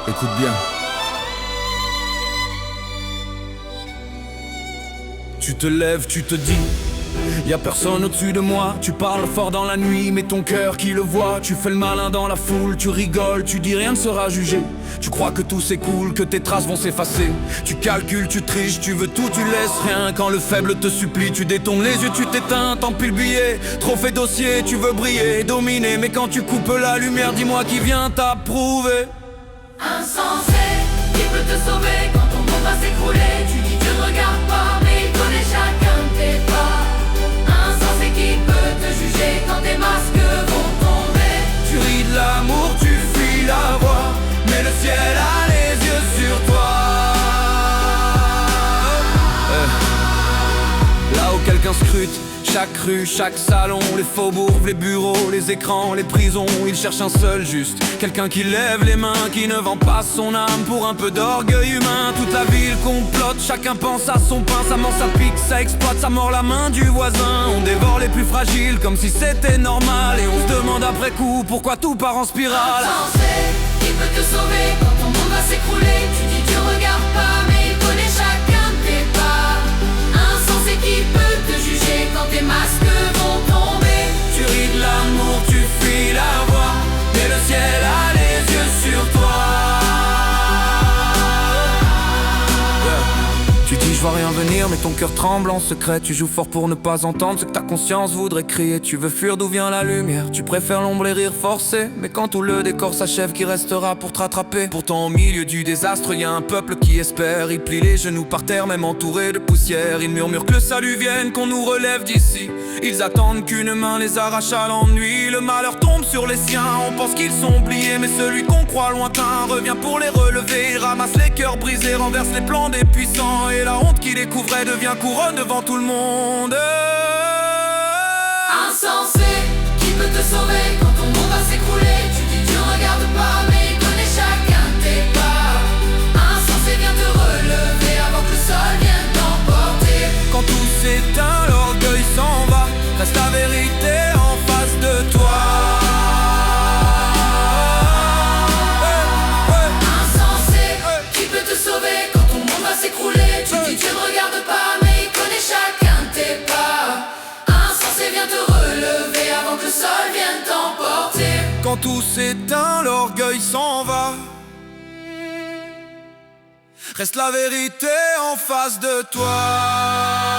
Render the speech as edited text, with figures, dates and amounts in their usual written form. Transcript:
Écoute bien. Tu te lèves, tu te dis, y a personne au-dessus de moi. Tu parles fort dans la nuit, mais ton cœur qui le voit. Tu fais le malin dans la foule, tu rigoles, tu dis rien ne sera jugé. Tu crois que tout s'écoule, que tes traces vont s'effacer. Tu calcules, tu triches, tu veux tout, tu laisses rien. Quand le faible te supplie, tu détournes les yeux, tu t'éteins. Tant pis le billet, trophée dossier, tu veux briller, dominer. Mais quand tu coupes la lumière, dis-moi qui vient t'approuver. Insensé, qui peut te sauver quand ton monde va s'écrouler? Tu dis Dieu ne regarde pas, mais il connaît chacun de tes pas. Insensé, qui peut te juger quand tes masques vont tomber? Tu ris de l'amour, tu fuis la voix, mais le ciel a les yeux sur toi. Là où quelqu'un scrute chaque rue, chaque salon, les faubourgs, les bureaux, les écrans, les prisons, il cherche un seul juste, quelqu'un qui lève les mains, qui ne vend pas son âme pour un peu d'orgueil humain. Toute la ville complote, chacun pense à son pain, ça ment, ça pique, ça exploite, ça mord la main du voisin. On dévore les plus fragiles comme si c'était normal, et on se demande après coup pourquoi tout part en spirale. Insensé, qui peut te sauver quand ton monde va s'écrouler? Tu dis Dieu regarde pas, mais il connaît chacun de tes pas. Insensé, qui peut te juger quand tes masques vont tomber? Tu ris de l'amour, tu fuis la voix, mais le ciel a les yeux sur toi. Tu dis je vois rien venir, mais ton cœur tremble en secret. Tu joues fort pour ne pas entendre ce que ta conscience voudrait crier. Tu veux fuir d'où vient la lumière, tu préfères l'ombre et rire forcé. Mais quand tout le décor s'achève, qui restera pour te rattraper? Pourtant au milieu du désastre, y a un peuple qui espère. Il plie les genoux par terre, même entouré de poussière. Ils murmurent que le salut vienne, qu'on nous relève d'ici. Ils attendent qu'une main les arrache à l'ennui. Le malheur tombe sur les siens, on pense qu'ils sont oubliés. Mais celui qu'on croit lointain revient pour les relever. Il ramasse les cœurs brisés, renverse les plans des puissants. Et la honte qui les couvrait devient couronne devant tout le monde. Insensé, qui peut te sauver quand ton monde va s'écrouler? Tu dis Dieu regarde pas, mais il connaît chacun de tes pas. Insensé, viens te relever avant que le sol vienne t'emporter. Quand tout s'éteint, l'orgueil s'en va, reste la vérité en face de toi. Insensé, qui peut te sauver quand ton monde va s'écrouler? Tu dis Dieu ne regarde pas, mais il connaît chacun de tes pas. Insensé, viens te relever avant que le sol vienne t'emporter. Quand tout s'éteint, l'orgueil s'en va, reste la vérité en face de toi.